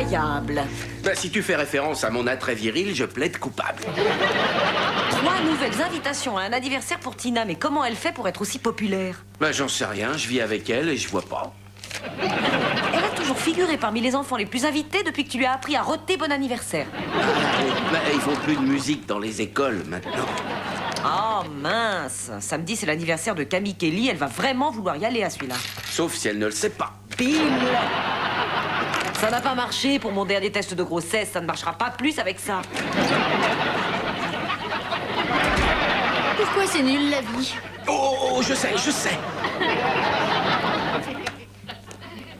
Incroyable. Bah, si tu fais référence à mon attrait viril, je plaide coupable. 3 nouvelles invitations à un anniversaire pour Tina, mais comment elle fait pour être aussi populaire? Bah, j'en sais rien, je vis avec elle et je vois pas. Elle a toujours figuré parmi les enfants les plus invités depuis que tu lui as appris à roter bon anniversaire. Bah, ils font plus de musique dans les écoles maintenant. Oh mince. Samedi, c'est l'anniversaire de Camille Kelly. Elle va vraiment vouloir y aller à celui-là. Sauf si elle ne le sait pas. Pile. Ça n'a pas marché pour mon dernier test de grossesse. Ça ne marchera pas plus avec ça. Pourquoi c'est nul, la vie? Oh, je sais.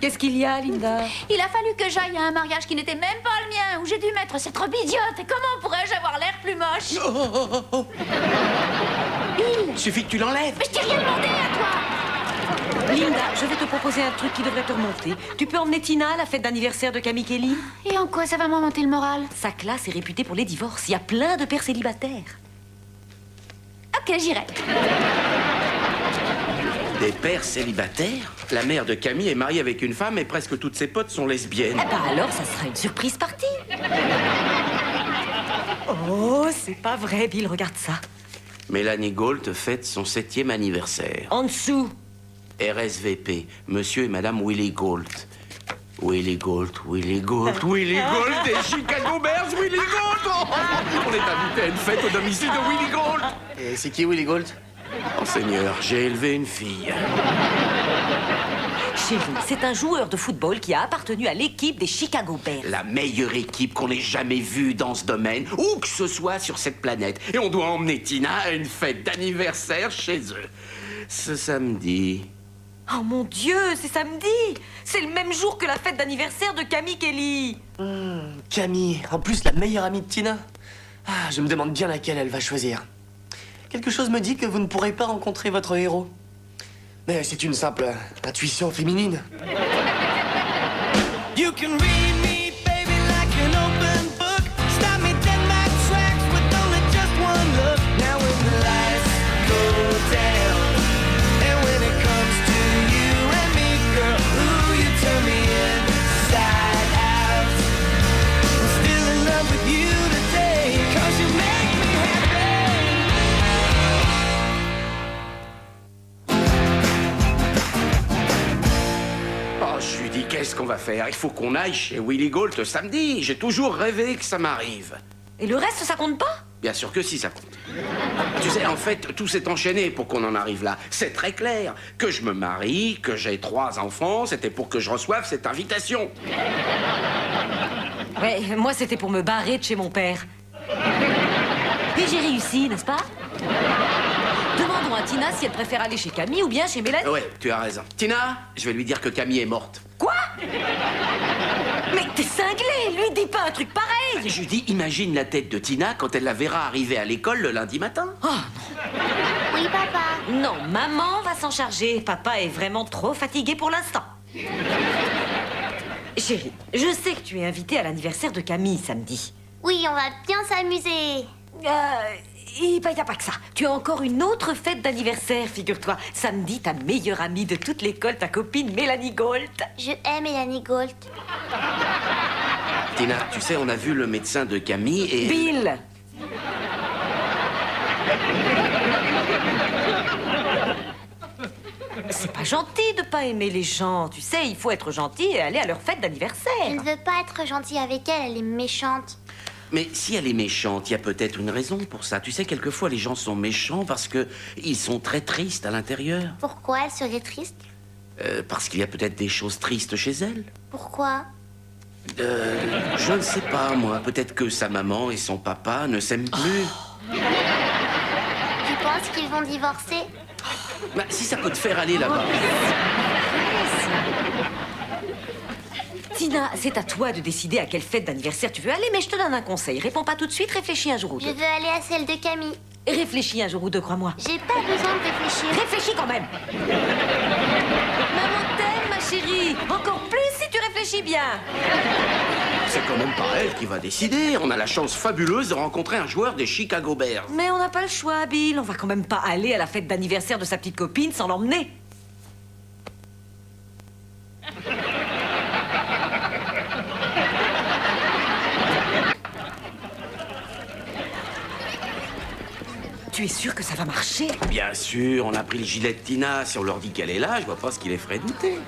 Qu'est-ce qu'il y a, Linda? Il a fallu que j'aille à un mariage qui n'était même pas le mien, où j'ai dû mettre cette robe idiote. Et comment pourrais-je avoir l'air plus moche? Oh. Bill! Suffit que tu l'enlèves. Mais je t'ai rien demandé à toi! Linda, je vais te proposer un truc qui devrait te remonter. Tu peux emmener Tina à la fête d'anniversaire de Camille Kelly? Et en quoi ça va m'en monter le moral? Sa classe est réputée pour les divorces. Il y a plein de pères célibataires. Ok, j'irai. Des pères célibataires? La mère de Camille est mariée avec une femme et presque toutes ses potes sont lesbiennes. Eh ben alors, ça sera une surprise partie. Oh, c'est pas vrai, Bill, regarde ça. Mélanie Gault fête son 7e anniversaire. En dessous. RSVP, monsieur et madame Willie Gault. Willie Gault des Chicago Bears, Willie Gault. Oh, on est invité à une fête au domicile de Willie Gault. Et c'est qui Willie Gault? Oh Seigneur, j'ai élevé une fille. Chérie, c'est un joueur de football qui a appartenu à l'équipe des Chicago Bears. La meilleure équipe qu'on ait jamais vue dans ce domaine, où que ce soit sur cette planète. Et on doit emmener Tina à une fête d'anniversaire chez eux. Ce samedi. Oh mon Dieu, c'est samedi. C'est le même jour que la fête d'anniversaire de Camille Kelly. Camille, en plus la meilleure amie de Tina. Ah, je me demande bien laquelle elle va choisir. Quelque chose me dit que vous ne pourrez pas rencontrer votre héros. Mais c'est une simple intuition féminine. You can read me, baby, like an open book. Stop me dead in my tracks with only just one look. Now when the lights go down, and when it comes to you and me, girl, ooh, you turn me inside out. I'm still in love with you today, 'cause you make me happy. Oh, je lui dis, qu'est-ce qu'on va faire? Il faut qu'on aille chez Willie Gault samedi. J'ai toujours rêvé que ça m'arrive. Et le reste, ça compte pas? Bien sûr que si, ça compte. Tu sais, en fait, tout s'est enchaîné pour qu'on en arrive là. C'est très clair. Que je me marie, que j'ai 3 enfants, c'était pour que je reçoive cette invitation. Ouais, moi, c'était pour me barrer de chez mon père. Et j'ai réussi, n'est-ce pas? Demandons à Tina si elle préfère aller chez Camille ou bien chez Mélanie. Ouais, tu as raison. Tina, je vais lui dire que Camille est morte. Quoi? Mais t'es cinglé! Lui, dis pas un truc pareil! Je lui dis, imagine la tête de Tina quand elle la verra arriver à l'école le lundi matin. Oh, Oui, papa. non, maman va s'en charger. Papa est vraiment trop fatigué pour l'instant. Chérie, je sais que tu es invitée à l'anniversaire de Camille samedi. Oui, on va bien s'amuser. Et bah, y a pas que ça. Tu as encore une autre fête d'anniversaire, figure-toi. Samedi, ta meilleure amie de toute l'école, ta copine Mélanie Gault. Je aime Mélanie Gault. Tina, tu sais, on a vu le médecin de Camille et... Bill! C'est pas gentil de pas aimer les gens. Tu sais, il faut être gentil et aller à leur fête Je d'anniversaire. ne veux pas être gentille avec elle, elle est méchante. Mais si elle est méchante, il y a peut-être une raison pour ça. Tu sais, quelquefois, les gens sont méchants parce que ils sont très tristes à l'intérieur. Pourquoi elle serait triste? Parce qu'il y a peut-être des choses tristes chez elle. Pourquoi? Je ne sais pas, moi. Peut-être que sa maman et son papa ne s'aiment plus. Tu penses qu'ils vont divorcer? Bah, si ça peut te faire aller là-bas. Tina, c'est à toi de décider à quelle fête d'anniversaire tu veux aller, mais je te donne un conseil. Réponds pas tout de suite, réfléchis un jour ou Je deux. veux aller à celle de Camille. Réfléchis un jour ou deux, crois-moi. J'ai pas besoin de réfléchir. Réfléchis quand même. Maman t'aime, ma chérie. Encore plus si tu réfléchis bien. C'est quand même pas elle qui va décider. On a la chance fabuleuse de rencontrer un joueur des Chicago Bears. Mais on n'a pas le choix, Bill. On va quand même pas aller à la fête d'anniversaire de sa petite copine sans l'emmener. Tu es sûr que ça va marcher? Bien sûr, on a pris le gilet de Tina. Si on leur dit qu'elle est là, je vois pas ce qui les ferait douter.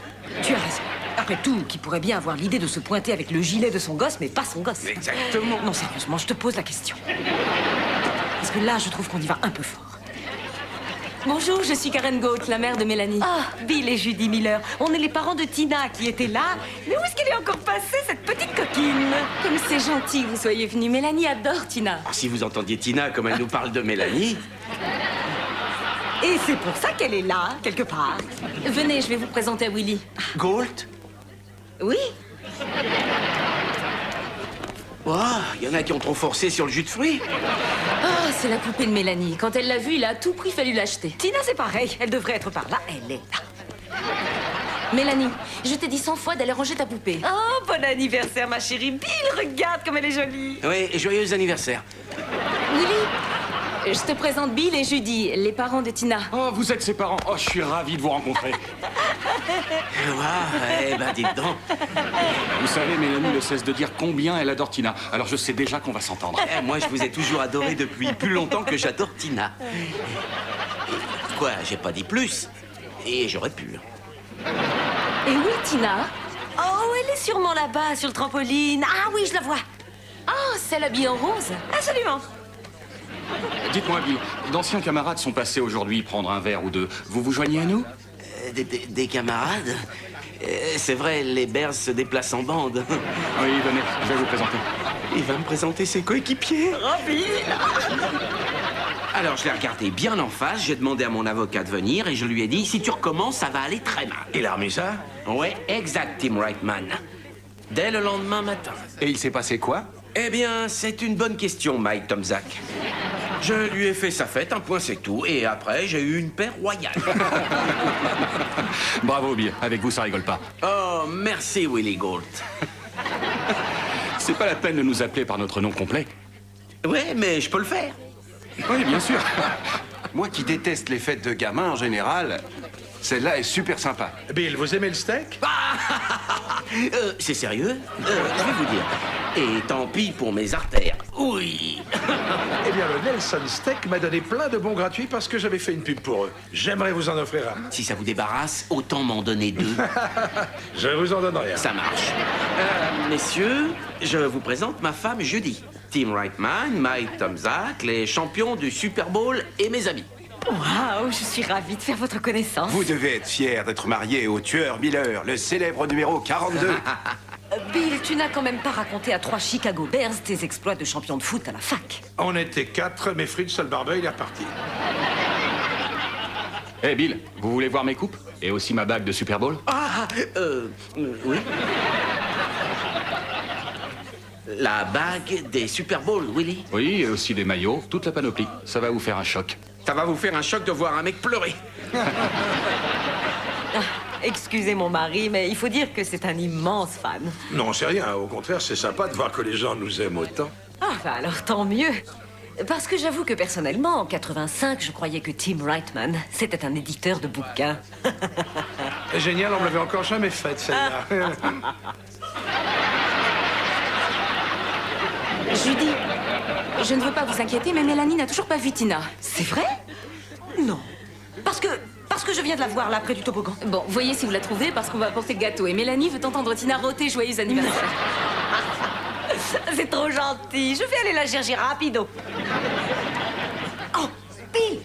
Tu as raison. Après tout, qui pourrait bien avoir l'idée de se pointer avec le gilet de son gosse, mais pas son gosse. Exactement. Non, sérieusement, je te pose la question. Parce que là, je trouve qu'on y va un peu fort. Bonjour, je suis Karen Gault, la mère de Mélanie. Ah, Bill et Judy Miller. On est les parents de Tina qui étaient là. Mais où est-ce qu'elle est encore passée, cette petite coquine? Comme c'est gentil que vous soyez venus. Mélanie adore Tina. Alors, si vous entendiez Tina comme elle nous parle de Mélanie... Et c'est pour ça qu'elle est là, quelque part. Venez, je vais vous présenter à Willy. Gault? Oui? Il y en a qui ont trop forcé sur le jus de fruits. Ah, c'est la poupée de Mélanie. Quand elle l'a vue, il a à tout prix fallu l'acheter. Tina, c'est pareil. Elle devrait être par là. Elle est là. Mélanie, je t'ai dit 100 fois d'aller ranger ta poupée. Oh, bon anniversaire, ma chérie. Bill, regarde comme elle est jolie. Oui, et joyeux anniversaire. Willy, je te présente Bill et Judy, les parents de Tina. Oh, vous êtes ses parents. Oh, je suis ravi de vous rencontrer. Eh ben, dites donc. Vous savez, Mélanie ne cesse de dire combien elle adore Tina. Alors je sais déjà qu'on va s'entendre. Moi, je vous ai toujours adoré depuis plus longtemps que j'adore Tina. Quoi, j'ai pas dit plus. Et j'aurais pu. Et où est Tina? Oh, elle est sûrement là-bas, sur le trampoline. Ah oui, je la vois. Ah, celle habillée en rose. Absolument. Dites-moi, Bill, d'anciens camarades sont passés aujourd'hui prendre un verre ou deux. Vous vous joignez à nous? Des camarades? C'est vrai, les Bears se déplacent en bande. Oui, venez, je vais vous présenter. Il va me présenter ses coéquipiers. Alors, je l'ai regardé bien en face, j'ai demandé à mon avocat de venir et je lui ai dit, si tu recommences, ça va aller très mal. Il a remis ça? Ouais, exact, Tim Reitman. Dès le lendemain matin. Et il s'est passé quoi? Eh bien, c'est une bonne question, Mike Tomzak. Je lui ai fait sa fête, un point c'est tout, et après, j'ai eu une paire royale. Bravo, Bill. Avec vous, ça rigole pas. Oh, merci, Willie Gault. C'est pas la peine de nous appeler par notre nom complet. Ouais, mais je peux le faire. Oui, bien sûr. Moi qui déteste les fêtes de gamins en général, celle-là est super sympa. Bill, vous aimez le steak? C'est sérieux? Je vais vous dire. Et tant pis pour mes artères. Oui. Eh bien, le Nelson Steak m'a donné plein de bons gratuits parce que j'avais fait une pub pour eux. J'aimerais vous en offrir un. Si ça vous débarrasse, autant m'en donner 2. Je vous en donnerai un. Ça marche. Messieurs, je vous présente ma femme Judy. Tim Reitman, Mike Tomzak, les champions du Super Bowl et mes amis. Waouh, je suis ravie de faire votre connaissance. Vous devez être fier d'être marié au tueur Miller, le célèbre numéro 42. Bill, tu n'as quand même pas raconté à 3 Chicago Bears tes exploits de champion de foot à la fac. On était 4, mais Fritz, le barbeur, il est reparti. Eh, Bill, vous voulez voir mes coupes? Et aussi ma bague de Super Bowl? Oui. La bague des Super Bowl, Willy. Oui, et aussi des maillots, toute la panoplie. Ça va vous faire un choc. Ça va vous faire un choc de voir un mec pleurer. Excusez mon mari, mais il faut dire que c'est un immense fan. Non, c'est rien. Au contraire, c'est sympa de voir que les gens nous aiment autant. Ah, bah alors tant mieux. Parce que j'avoue que personnellement, en 85, je croyais que Tim Reitman, c'était un éditeur de bouquins. Génial, on me l'avait encore jamais faite, celle-là. Judy, je ne veux pas vous inquiéter, mais Mélanie n'a toujours pas vu Tina. C'est vrai? Non. Parce que je viens de la voir là, près du toboggan. Bon, voyez si vous la trouvez, parce qu'on va apporter le gâteau. Et Mélanie veut entendre Tina rôter joyeux anniversaire. C'est trop gentil. Je vais aller la chercher rapido. Oh, Bill,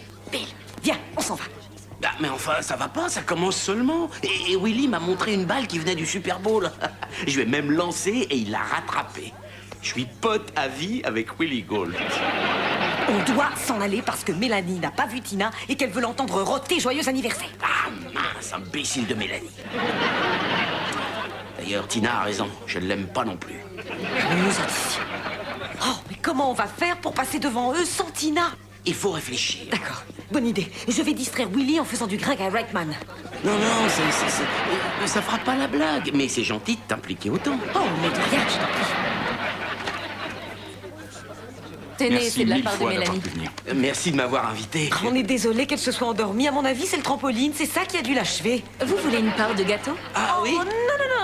viens, on s'en va. Ah, mais enfin, ça va pas, ça commence seulement. Et Willy m'a montré une balle qui venait du Super Bowl. Je vais même lancer et il l'a rattrapée. Je suis pote à vie avec Willie Gault. On doit s'en aller parce que Mélanie n'a pas vu Tina et qu'elle veut l'entendre rôter joyeux anniversaire. Ah mince, imbécile de Mélanie. D'ailleurs, Tina a raison, je ne l'aime pas non plus. Nous d'ici. Oh, mais comment on va faire pour passer devant eux sans Tina? Il faut réfléchir. D'accord, bonne idée. Je vais distraire Willy en faisant du gringue à Reitman. Non, ça fera pas la blague. Mais c'est gentil de t'impliquer autant. Oh, mais de rien, je t'en prie. Tenez, Merci c'est de la mille part de fois d'avoir Mélanie. pu venir. Merci de m'avoir invité. On est désolé qu'elle se soit endormie. À mon avis, c'est le trampoline. C'est ça qui a dû l'achever. Vous voulez une part de gâteau? Ah oui? Oh, non,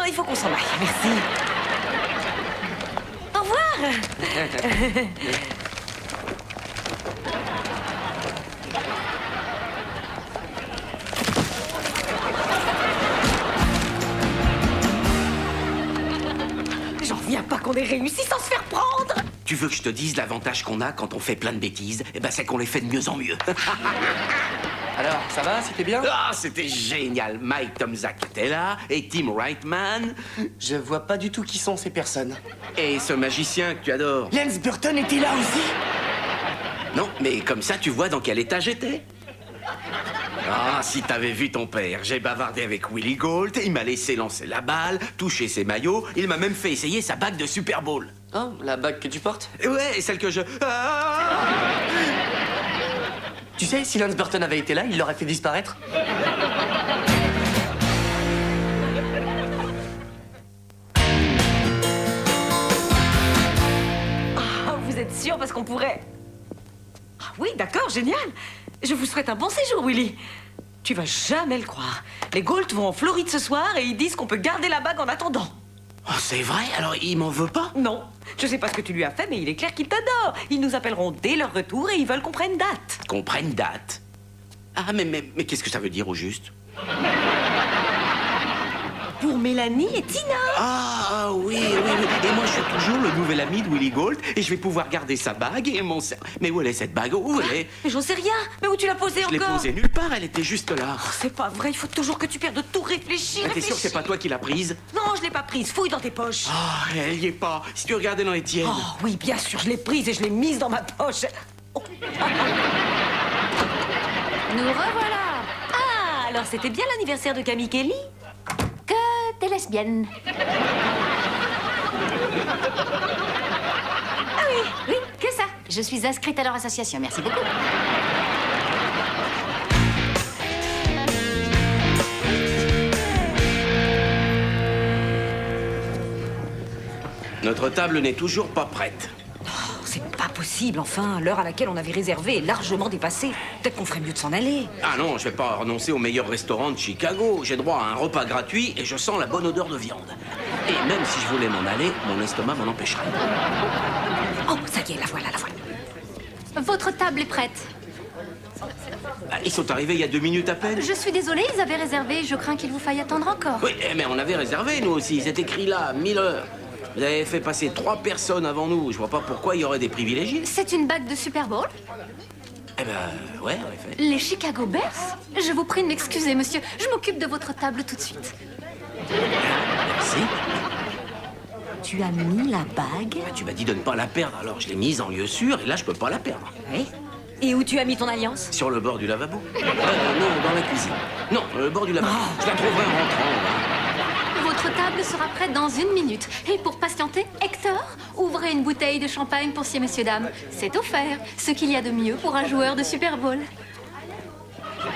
il faut qu'on s'en aille. Merci. Au revoir. ait réussi sans se faire prendre. Tu veux que je te dise l'avantage qu'on a quand on fait plein de bêtises? Eh ben, c'est qu'on les fait de mieux en mieux. Alors, ça va? C'était bien? Ah, c'était génial. Mike Tomzak était là, et Tim Wrightman. Je vois pas du tout qui sont ces personnes. Et ce magicien que tu adores. Lance Burton était là aussi? Non, mais comme ça, tu vois dans quel état j'étais. Ah, si t'avais vu ton père, j'ai bavardé avec Willie Gold, il m'a laissé lancer la balle, toucher ses maillots, il m'a même fait essayer sa bague de Super Bowl. Oh, la bague que tu portes? Ouais, celle que je... Ah. Tu sais, si Lance Burton avait été là, il l'aurait fait disparaître. Ah, vous êtes sûr parce qu'on pourrait... Ah oui, d'accord, génial. Je vous souhaite un bon séjour, Willy. Tu vas jamais le croire. Les Gault vont en Floride ce soir et ils disent qu'on peut garder la bague en attendant. Oh, c'est vrai? Alors, il m'en veut pas? Non, je sais pas ce que tu lui as fait, mais il est clair qu'il t'adore. Ils nous appelleront dès leur retour et ils veulent qu'on prenne date. Qu'on prenne date? Ah, mais qu'est-ce que ça veut dire au juste? Pour Mélanie et Tina. Ah, oui. Et moi, je suis toujours le nouvel ami de Willie Gold et je vais pouvoir garder sa bague et mon... Mais où elle est, cette bague? Où elle est? Mais j'en sais rien. Mais où tu l'as posée Je l'ai encore? posée nulle part, elle était juste là. Oh, c'est pas vrai, il faut toujours que tu perdes de tout réfléchir. T'es sûr que c'est pas toi qui l'as prise? Non, je l'ai pas prise. Fouille dans tes poches. Ah, elle y est pas. Si tu regardais dans les tiennes. Oh oui, bien sûr, je l'ai prise et je l'ai mise dans ma poche. Oh. Nous revoilà. Ah, alors c'était bien l'anniversaire de Camille Kelly? Que t'es lesbienne. Ah oui, que ça. Je suis inscrite à leur association, merci beaucoup. Notre table n'est toujours pas prête. C'est pas possible, enfin. L'heure à laquelle on avait réservé est largement dépassée. Peut-être qu'on ferait mieux de s'en aller. Ah non, je vais pas renoncer au meilleur restaurant de Chicago. J'ai droit à un repas gratuit et je sens la bonne odeur de viande. Et même si je voulais m'en aller, mon estomac m'en empêcherait. Oh, ça y est, la voilà. Votre table est prête. Ah, ils sont arrivés il y a 2 minutes à peine. Je suis désolée, ils avaient réservé. Je crains qu'il vous faille attendre encore. Oui, mais on avait réservé, nous aussi. C'est écrit là, 1000 heures. Vous avez fait passer 3 personnes avant nous. Je vois pas pourquoi il y aurait des privilégiés. C'est une bague de Super Bowl? Eh ben, ouais, en effet. Les Chicago Bears? Je vous prie de m'excuser, monsieur. Je m'occupe de votre table tout de suite. Merci. Tu as mis la bague? Bah, tu m'as dit de ne pas la perdre, alors je l'ai mise en lieu sûr et là, je peux pas la perdre. Oui. Et où tu as mis ton alliance? Sur le bord du lavabo. Non, dans la cuisine. Non, le bord du lavabo. Je la trouverai en rentrant. Là. Votre table sera prête dans 1 minute. Et pour patienter, Hector, ouvrez une bouteille de champagne pour ces messieurs dames. C'est offert. Ce qu'il y a de mieux pour un joueur de Super Bowl.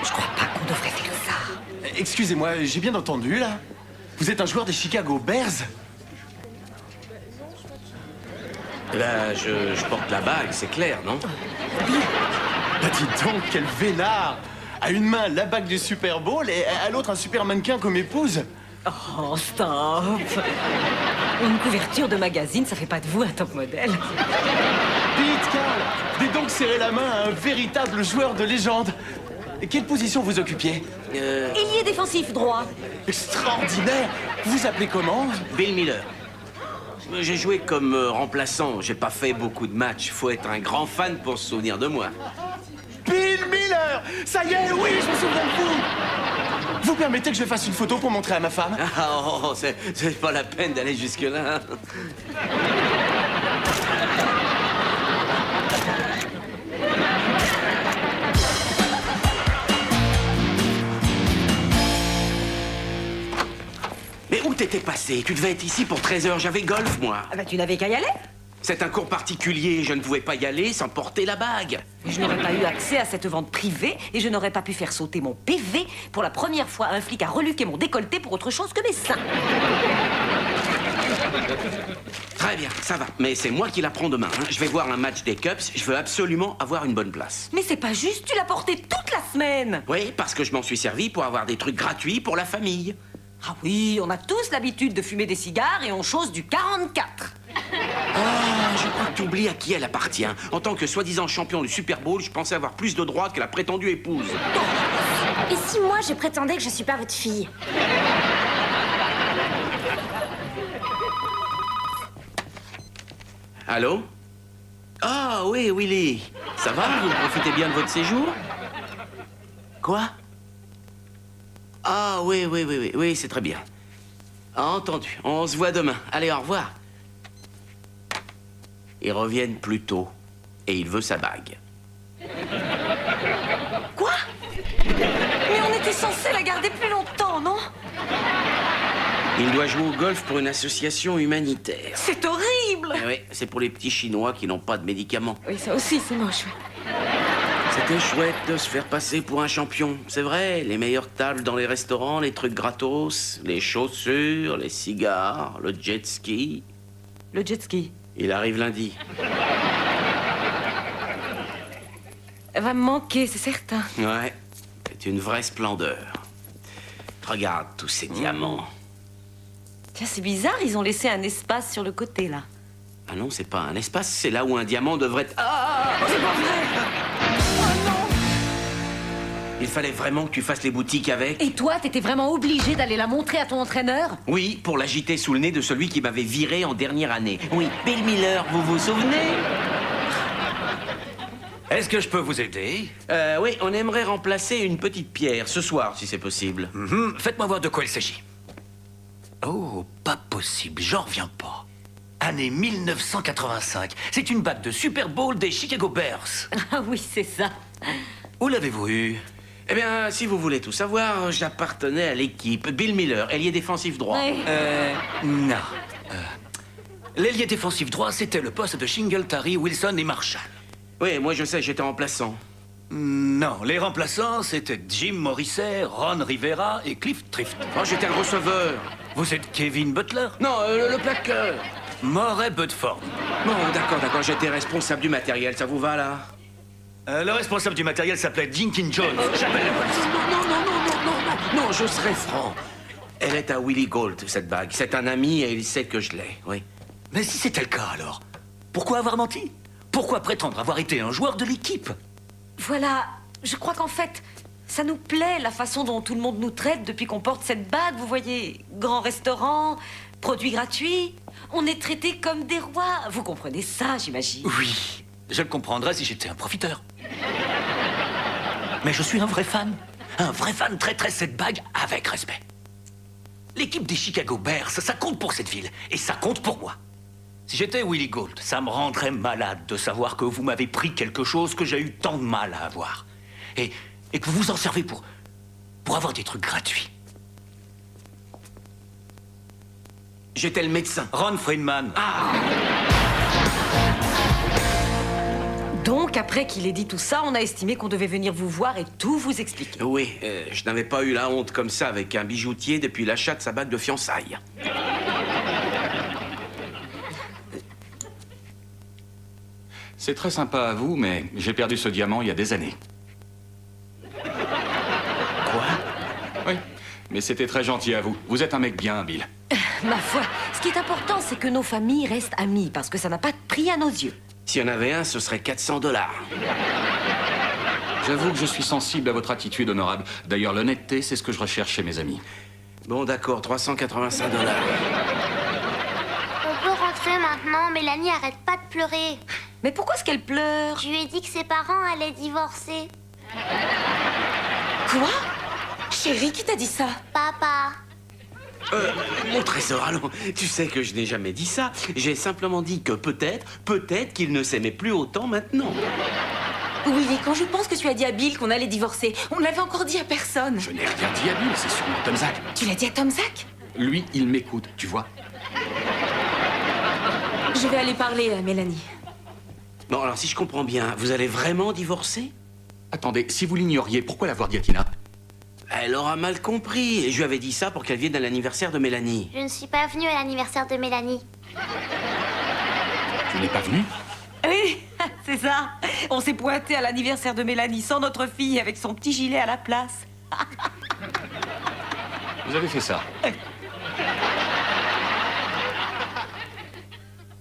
Je crois pas qu'on devrait faire ça. Excusez-moi, j'ai bien entendu, là? Vous êtes un joueur des Chicago Bears? Là, je porte la bague, c'est clair, non? Bah dites donc, quel vénard! À une main, la bague du Super Bowl et à l'autre, un super mannequin comme épouse. Oh, stop. Une couverture de magazine, ça fait pas de vous un top modèle. Pete, Carl, dites donc serrer la main à un véritable joueur de légende. Quelle position vous occupiez? Ailier défensif droit. Extraordinaire! Vous appelez comment? Bill Miller. J'ai joué comme remplaçant, j'ai pas fait beaucoup de matchs. Faut être un grand fan pour se souvenir de moi. Bill Miller! Ça y est, oui, je me souviens de vous! Vous permettez que je fasse une photo pour montrer à ma femme? Ah, oh, c'est pas la peine d'aller jusque-là. Mais où t'étais passé? Tu devais être ici pour 13 heures. J'avais golf, moi. Ah bah tu n'avais qu'à y aller. C'est un cours particulier. Je ne pouvais pas y aller sans porter la bague. Je n'aurais pas eu accès à cette vente privée et je n'aurais pas pu faire sauter mon PV. Pour la première fois, un flic a reluqué mon décolleté pour autre chose que mes seins. Très bien, ça va. Mais c'est moi qui la prends demain. Hein. Je vais voir un match des Cubs. Je veux absolument avoir une bonne place. Mais c'est pas juste, tu l'as porté toute la semaine. Oui, parce que je m'en suis servi pour avoir des trucs gratuits pour la famille. Ah oui, on a tous l'habitude de fumer des cigares et on chose du 44. Ah, je crois que tu oublies à qui elle appartient. En tant que soi-disant champion du Super Bowl, je pensais avoir plus de droits que la prétendue épouse. Et si moi je prétendais que je suis pas votre fille? Allô? Ah oui, Willy. Ça va? Vous profitez bien de votre séjour? Quoi? Ah oui, c'est très bien. Entendu. On se voit demain. Allez, au revoir. Ils reviennent plus tôt. Et il veut sa bague. Quoi? Mais on était censé la garder plus longtemps, non? Il doit jouer au golf pour une association humanitaire. C'est horrible! Eh oui, c'est pour les petits Chinois qui n'ont pas de médicaments. Oui, ça aussi, c'est moche. C'était chouette de se faire passer pour un champion. C'est vrai, les meilleures tables dans les restaurants, les trucs gratos, les chaussures, les cigares, le jet ski. Le jet ski? Il arrive lundi. Elle va me manquer, c'est certain. Ouais, c'est une vraie splendeur. Regarde tous ces diamants. Tiens, c'est bizarre, ils ont laissé un espace sur le côté, là. Ah non, c'est pas un espace, c'est là où un diamant devrait être... Ah, oh, c'est pas vrai! Oh non! Il fallait vraiment que tu fasses les boutiques avec? Et toi, t'étais vraiment obligé d'aller la montrer à ton entraîneur? Oui, pour l'agiter sous le nez de celui qui m'avait viré en dernière année. Oui, Bill Miller, vous vous souvenez? Est-ce que je peux vous aider? Oui, on aimerait remplacer une petite pierre ce soir, si c'est possible. Faites-moi voir de quoi il s'agit. Oh, pas possible, j'en reviens pas. Année 1985. C'est une bague de Super Bowl des Chicago Bears. Ah oui, c'est ça. Où l'avez-vous eu? Eh bien, si vous voulez tout savoir, j'appartenais à l'équipe. Bill Miller, ailier défensif droit. Ouais. Non. L'ailier défensif droit, c'était le poste de Singletary, Wilson et Marshall. Oui, moi je sais, j'étais remplaçant. Non, les remplaçants, c'était Jim Morrissey, Ron Rivera et Cliff Trift. Oh, j'étais le receveur. Vous êtes Kevin Butler? Non, le plaqueur. Moray Bedford. Bon, d'accord, j'étais responsable du matériel, ça vous va, là? Le responsable du matériel s'appelait Dinkin Jones. J'appelle la police. Non, je serai franc. Elle est à Willie Gold, cette bague. C'est un ami et il sait que je l'ai, oui. Mais si c'était le cas, alors, pourquoi avoir menti? Pourquoi prétendre avoir été un joueur de l'équipe? Voilà, je crois qu'en fait, ça nous plaît, la façon dont tout le monde nous traite depuis qu'on porte cette bague. Vous voyez, grand restaurant, produits gratuits. On est traités comme des rois. Vous comprenez ça, j'imagine? Oui, je le comprendrais si j'étais un profiteur. Mais je suis un vrai fan. Un vrai fan traiterait cette bague avec respect. L'équipe des Chicago Bears, ça compte pour cette ville. Et ça compte pour moi. Si j'étais Willie Gold, ça me rendrait malade de savoir que vous m'avez pris quelque chose que j'ai eu tant de mal à avoir. Et que vous vous en servez pour avoir des trucs gratuits. J'étais le médecin. Ron Friedman. Ah! Donc, après qu'il ait dit tout ça, on a estimé qu'on devait venir vous voir et tout vous expliquer. Oui, je n'avais pas eu la honte comme ça avec un bijoutier depuis l'achat de sa bague de fiançailles. C'est très sympa à vous, mais j'ai perdu ce diamant il y a des années. Quoi? Oui, mais c'était très gentil à vous. Vous êtes un mec bien, Bill. Ma foi, ce qui est important, c'est que nos familles restent amies, parce que ça n'a pas de prix à nos yeux. S'il y en avait un, ce serait $400. J'avoue que je suis sensible à votre attitude honorable. D'ailleurs, l'honnêteté, c'est ce que je recherche chez mes amis. Bon, d'accord, $385. On peut rentrer maintenant, Mélanie arrête pas de pleurer. Mais pourquoi est-ce qu'elle pleure? Je lui ai dit que ses parents allaient divorcer. Quoi? Chérie, qui t'a dit ça? Papa. Mon trésor, allons, tu sais que je n'ai jamais dit ça. J'ai simplement dit que peut-être qu'il ne s'aimait plus autant maintenant. Willy, quand je pense que tu as dit à Bill qu'on allait divorcer, on ne l'avait encore dit à personne. Je n'ai rien dit à Bill, c'est sûrement Tom Zach. Tu l'as dit à Tom Zach? Lui, il m'écoute, tu vois. Je vais aller parler à Mélanie. Bon, alors si je comprends bien, vous allez vraiment divorcer? Attendez, si vous l'ignoriez, pourquoi l'avoir dit à Tina? Elle aura mal compris. Et je lui avais dit ça pour qu'elle vienne à l'anniversaire de Mélanie. Je ne suis pas venue à l'anniversaire de Mélanie. Tu n'es pas venu? Oui, c'est ça. On s'est pointé à l'anniversaire de Mélanie sans notre fille avec son petit gilet à la place. Vous avez fait ça.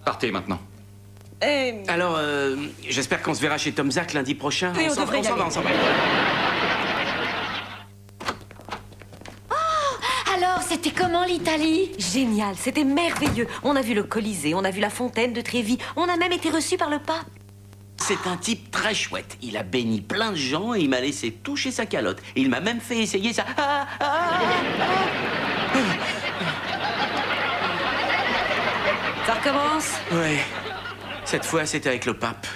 Partez maintenant. Alors, j'espère qu'on se verra chez Tom Zach lundi prochain. Oui, on s'en devrait y aller. va. Oh, Alors, c'était comment l'Italie? Génial, c'était merveilleux. On a vu le Colisée, on a vu la fontaine de Trévi, on a même été reçus par le pape. C'est un type très chouette. Il a béni plein de gens et il m'a laissé toucher sa calotte. Il m'a même fait essayer ça. Ça recommence? Ouais. Cette fois, c'était avec le pape.